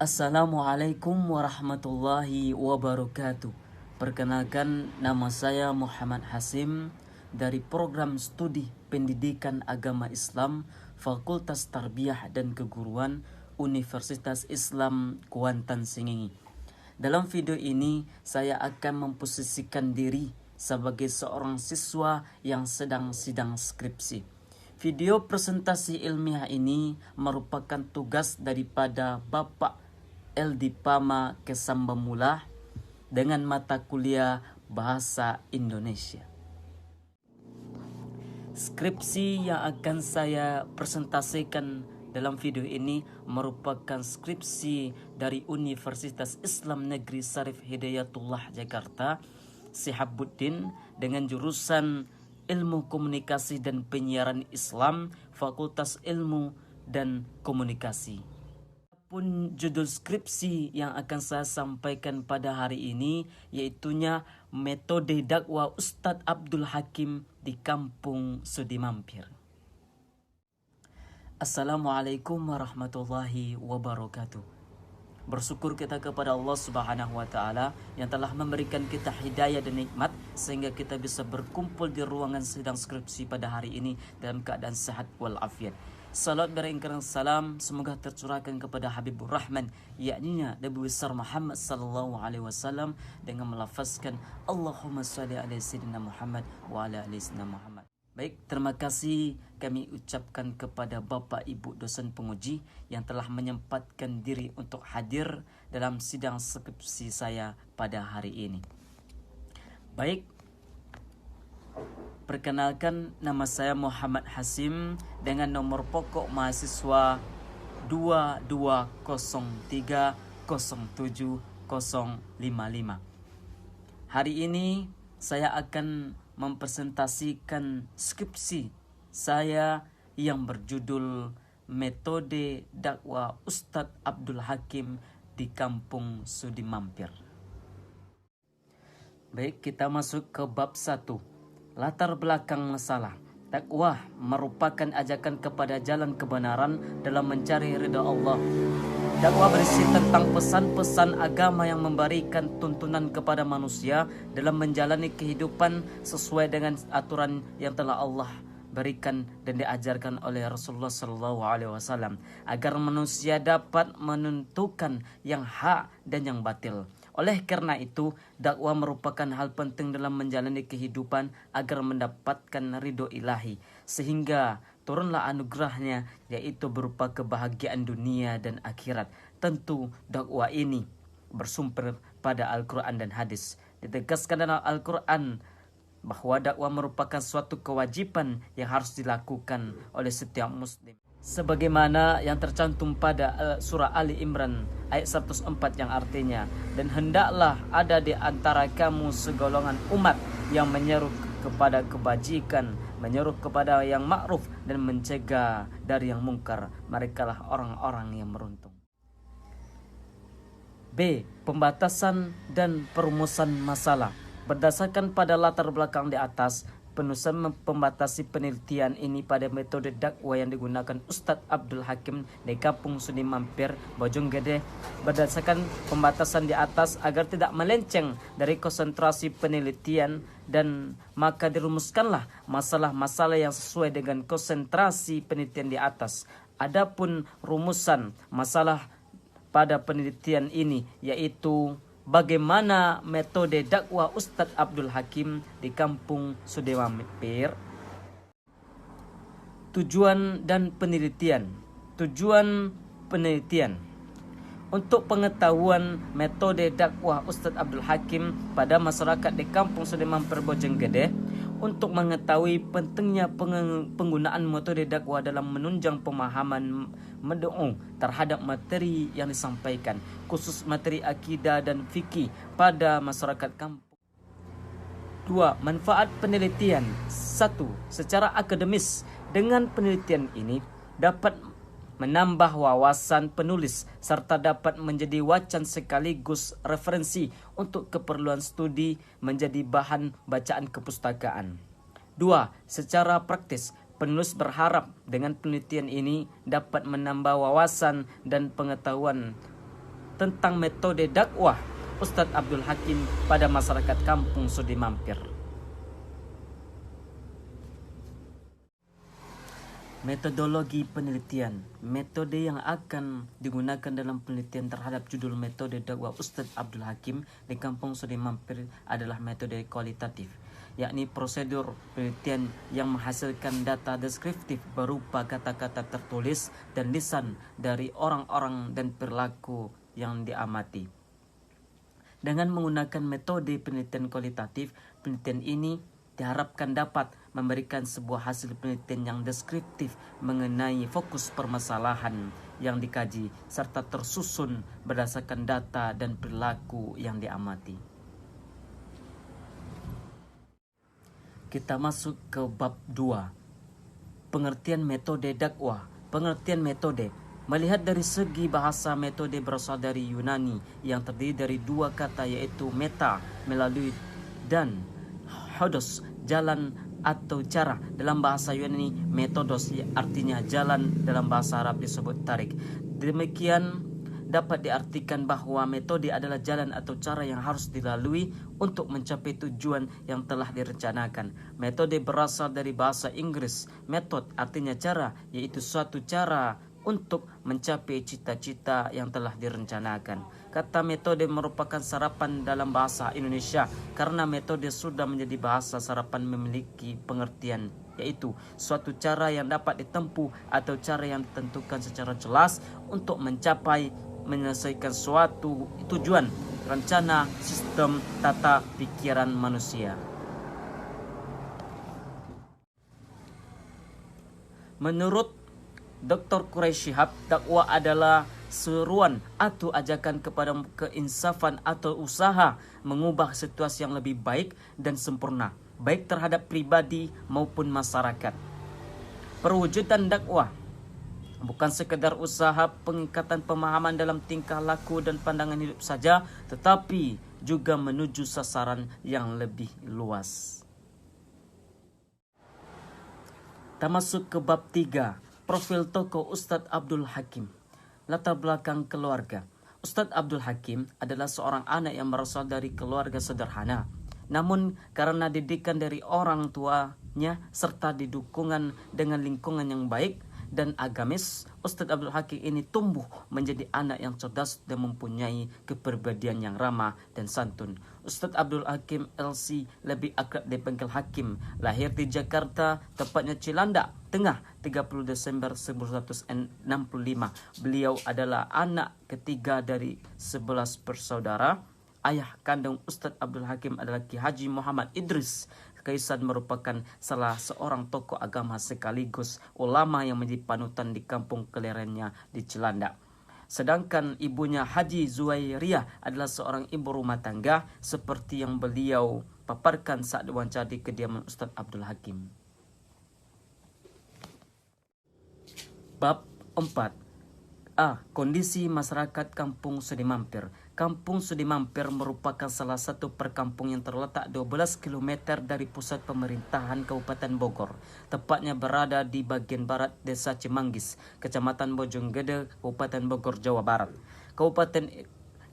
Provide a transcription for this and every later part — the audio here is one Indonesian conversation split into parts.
Assalamualaikum warahmatullahi wabarakatuh. Perkenalkan, nama saya Muhammad Hasim dari program studi pendidikan agama Islam Fakultas Tarbiyah dan Keguruan Universitas Islam Kuantan Sengingi. Dalam video ini saya akan memposisikan diri sebagai seorang siswa yang sedang sidang skripsi. Video presentasi ilmiah ini merupakan tugas daripada Bapak LD Pama Kesambamula dengan mata kuliah Bahasa Indonesia. Skripsi yang akan saya presentasikan dalam video ini merupakan skripsi dari Universitas Islam Negeri Syarif Hidayatullah Jakarta, Sihabuddin, dengan jurusan Ilmu Komunikasi dan Penyiaran Islam, Fakultas Ilmu dan Komunikasi. Pun judul skripsi yang akan saya sampaikan pada hari ini yaitunya Metode Dakwah Ustadz Abdul Hakim di Kampung Sudi Mampir. Assalamualaikum warahmatullahi wabarakatuh. Bersyukur kita kepada Allah Subhanahu wa Ta'ala yang telah memberikan kita hidayah dan nikmat sehingga kita bisa berkumpul di ruangan sidang skripsi pada hari ini dalam keadaan sehat walafiat. Salat beringkang salam semoga tercurahkan kepada Habibur Rahman, yakni Nabi besar Muhammad sallallahu alaihi wasallam, dengan melafazkan Allahumma shalli ala sayyidina Muhammad wa ala ali sayyidina Muhammad. Baik, terima kasih kami ucapkan kepada Bapak Ibu dosen penguji yang telah menyempatkan diri untuk hadir dalam sidang skripsi saya pada hari ini. Baik, perkenalkan, nama saya Muhammad Hasim dengan nomor pokok mahasiswa 220307055. Hari ini saya akan mempresentasikan skripsi saya yang berjudul Metode Dakwah Ustadz Abdul Hakim di Kampung Sudi Mampir. Baik, kita masuk ke bab 1. Latar belakang masalah. Dakwah merupakan ajakan kepada jalan kebenaran dalam mencari ridha Allah. Dakwah berisi tentang pesan-pesan agama yang memberikan tuntunan kepada manusia dalam menjalani kehidupan sesuai dengan aturan yang telah Allah berikan dan diajarkan oleh Rasulullah SAW agar manusia dapat menentukan yang hak dan yang batil. Oleh karena itu, dakwah merupakan hal penting dalam menjalani kehidupan agar mendapatkan ridho ilahi, sehingga turunlah anugerahnya, yaitu berupa kebahagiaan dunia dan akhirat. Tentu dakwah ini bersumber pada Al-Quran dan hadis. Ditegaskan dalam Al-Quran bahwa dakwah merupakan suatu kewajiban yang harus dilakukan oleh setiap muslim, sebagaimana yang tercantum pada surah Ali Imran ayat 104 yang artinya, dan hendaklah ada di antara kamu segolongan umat yang menyeru kepada kebajikan, menyeru kepada yang ma'ruf, dan mencegah dari yang mungkar. Merekalah orang-orang yang beruntung. B. Pembatasan dan perumusan masalah. Berdasarkan pada latar belakang di atas, penulisan membatasi penelitian ini pada metode dakwah yang digunakan Ustadz Abdul Hakim di Kampung Sudi Mampir, Bojonggede. Berdasarkan pembatasan di atas agar tidak melenceng dari konsentrasi penelitian, dan maka dirumuskanlah masalah-masalah yang sesuai dengan konsentrasi penelitian di atas. Adapun rumusan masalah pada penelitian ini yaitu bagaimana metode dakwah Ustadz Abdul Hakim di Kampung Sudi Mampir. Tujuan dan penelitian. Tujuan penelitian untuk pengetahuan metode dakwah Ustadz Abdul Hakim pada masyarakat di Kampung Sudi Mampir, Bojonggede, untuk mengetahui pentingnya penggunaan metode dakwah dalam menunjang pemahaman mendoa terhadap materi yang disampaikan, khusus materi akidah dan fikih pada masyarakat kampung. 2. Manfaat penelitian. 1. Secara akademis, dengan penelitian ini dapat menambah wawasan penulis serta dapat menjadi wacan sekaligus referensi untuk keperluan studi, menjadi bahan bacaan kepustakaan. 2. Secara praktis, penulis berharap dengan penelitian ini dapat menambah wawasan dan pengetahuan tentang metode dakwah Ustadz Abdul Hakim pada masyarakat kampung Sudi Mampir. Metodologi penelitian. Metode yang akan digunakan dalam penelitian terhadap judul metode dakwah Ustadz Abdul Hakim di kampung Sudi Mampir adalah metode kualitatif, yakni prosedur penelitian yang menghasilkan data deskriptif berupa kata-kata tertulis dan lisan dari orang-orang dan perilaku yang diamati. Dengan menggunakan metode penelitian kualitatif, penelitian ini diharapkan dapat memberikan sebuah hasil penelitian yang deskriptif mengenai fokus permasalahan yang dikaji serta tersusun berdasarkan data dan perilaku yang diamati. Kita masuk ke bab 2. Pengertian metode dakwah. Pengertian metode. Melihat dari segi bahasa, metode berasal dari Yunani yang terdiri dari dua kata, yaitu meta, melalui, dan hodos, jalan atau cara. Dalam bahasa Yunani, metodos artinya jalan, dalam bahasa Arab disebut tarik. Demikian dapat diartikan bahwa metode adalah jalan atau cara yang harus dilalui untuk mencapai tujuan yang telah direncanakan. Metode berasal dari bahasa Inggris. Method artinya cara, yaitu suatu cara untuk mencapai cita-cita yang telah direncanakan. Kata metode merupakan sarapan dalam bahasa Indonesia karena metode sudah menjadi bahasa sarapan memiliki pengertian, yaitu suatu cara yang dapat ditempuh atau cara yang ditentukan secara jelas untuk menyelesaikan suatu tujuan, rencana, sistem, tata pikiran manusia. Menurut Dr. Quraish Shihab, dakwah adalah seruan atau ajakan kepada keinsafan atau usaha mengubah situasi yang lebih baik dan sempurna, baik terhadap pribadi maupun masyarakat. Perwujudan dakwah bukan sekedar usaha pengikatan pemahaman dalam tingkah laku dan pandangan hidup saja, tetapi juga menuju sasaran yang lebih luas. Kita masuk ke bab 3. Profil tokoh Ustadz Abdul Hakim. Latar belakang keluarga. Ustadz Abdul Hakim adalah seorang anak yang berasal dari keluarga sederhana. Namun karena didikan dari orang tuanya serta didukungan dengan lingkungan yang baik dan agamis, Ustadz Abdul Hakim ini tumbuh menjadi anak yang cerdas dan mempunyai kepribadian yang ramah dan santun. Ustadz Abdul Hakim LC, lebih akrab dipanggil Hakim, lahir di Jakarta, tepatnya Cilandak Tengah, 30 Desember 1965. Beliau adalah anak ketiga dari 11 bersaudara. Ayah kandung Ustadz Abdul Hakim adalah Ki Haji Muhammad Idris Kaisan, merupakan salah seorang tokoh agama sekaligus ulama yang menjadi panutan di kampung kelahirannya di Cilandak. Sedangkan ibunya Haji Zuwairiyah adalah seorang ibu rumah tangga, seperti yang beliau paparkan saat diwawancara di kediaman Ustadz Abdul Hakim. Bab 4. Kondisi masyarakat Kampung Sudi Mampir. Kampung Sudi Mampir merupakan salah satu perkampungan yang terletak 12 km dari pusat pemerintahan Kabupaten Bogor. Tepatnya berada di bagian barat Desa Cimanggis, Kecamatan Bojonggede, Kabupaten Bogor, Jawa Barat.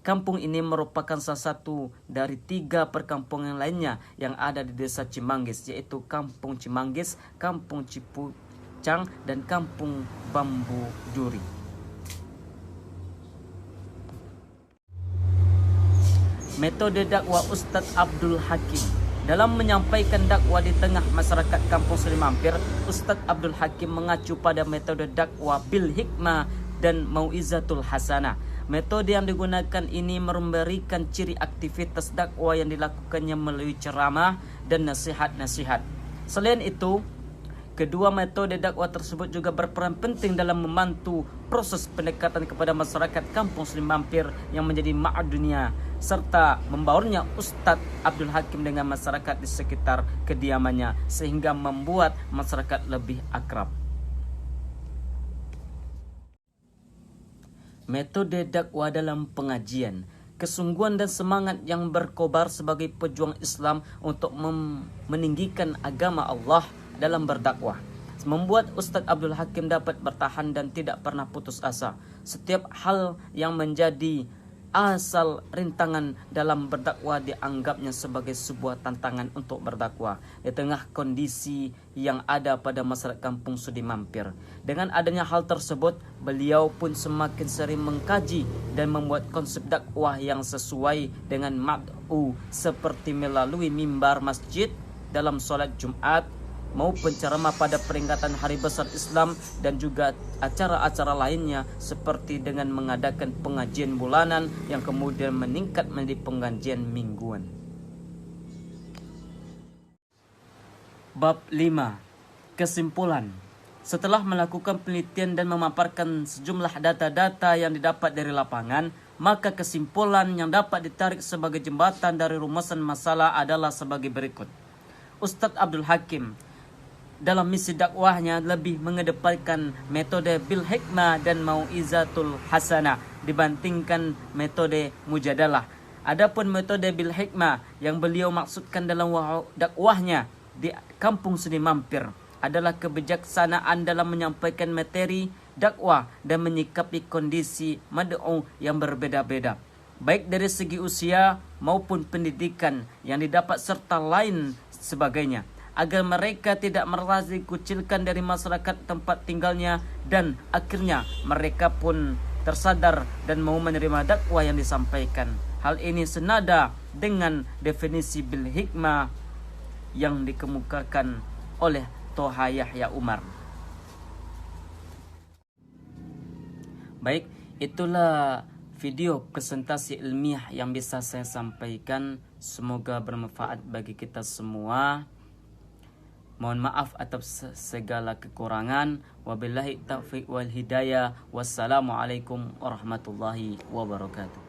Kampung ini merupakan salah satu dari 3 perkampungan lainnya yang ada di Desa Cimanggis, yaitu Kampung Cimanggis, Kampung Cipucang, dan Kampung Bambu Duri. Metode dakwah Ustadz Abdul Hakim. Dalam menyampaikan dakwah di tengah masyarakat Kampung Sudi Mampir, Ustadz Abdul Hakim mengacu pada metode dakwah bil hikmah dan mau'izatul hasanah. Metode yang digunakan ini memberikan ciri aktivitas dakwah yang dilakukannya melalui ceramah dan nasihat-nasihat. Selain itu, kedua metode dakwah tersebut juga berperan penting dalam membantu proses pendekatan kepada masyarakat Kampung Sudi Mampir yang menjadi ma'adunia, serta membaurnya Ustadz Abdul Hakim dengan masyarakat di sekitar kediamannya, sehingga membuat masyarakat lebih akrab. Metode dakwah dalam pengajian. Kesungguhan dan semangat yang berkobar sebagai pejuang Islam untuk meninggikan agama Allah dalam berdakwah membuat Ustadz Abdul Hakim dapat bertahan dan tidak pernah putus asa. Setiap hal yang menjadi asal rintangan dalam berdakwah dianggapnya sebagai sebuah tantangan untuk berdakwah di tengah kondisi yang ada pada masyarakat Kampung Sudi Mampir. Dengan adanya hal tersebut, beliau pun semakin sering mengkaji dan membuat konsep dakwah yang sesuai dengan mad'u, seperti melalui mimbar masjid dalam sholat Jumat maupun ceramah pada peringatan Hari Besar Islam, dan juga acara-acara lainnya seperti dengan mengadakan pengajian bulanan yang kemudian meningkat menjadi pengajian mingguan. Bab 5. Kesimpulan. Setelah melakukan penelitian dan memaparkan sejumlah data-data yang didapat dari lapangan, maka kesimpulan yang dapat ditarik sebagai jembatan dari rumusan masalah adalah sebagai berikut. Ustadz Abdul Hakim dalam misi dakwahnya lebih mengedepankan metode bil hikmah dan mau'izatul hasanah dibandingkan metode mujadalah. Adapun metode bil hikmah yang beliau maksudkan dalam dakwahnya di Kampung Sudi Mampir adalah kebijaksanaan dalam menyampaikan materi dakwah dan menyikapi kondisi mad'u yang berbeda-beda, baik dari segi usia maupun pendidikan yang didapat serta lain sebagainya, agar mereka tidak merasa dikucilkan dari masyarakat tempat tinggalnya, dan akhirnya mereka pun tersadar dan mau menerima dakwah yang disampaikan. Hal ini senada dengan definisi bil hikmah yang dikemukakan oleh Toha Yahya Umar. Baik, itulah video presentasi ilmiah yang bisa saya sampaikan. Semoga bermanfaat bagi kita semua. Mohon maaf atas segala kekurangan. Wabillahi taufiq wal hidayah. Wassalamualaikum warahmatullahi wabarakatuh.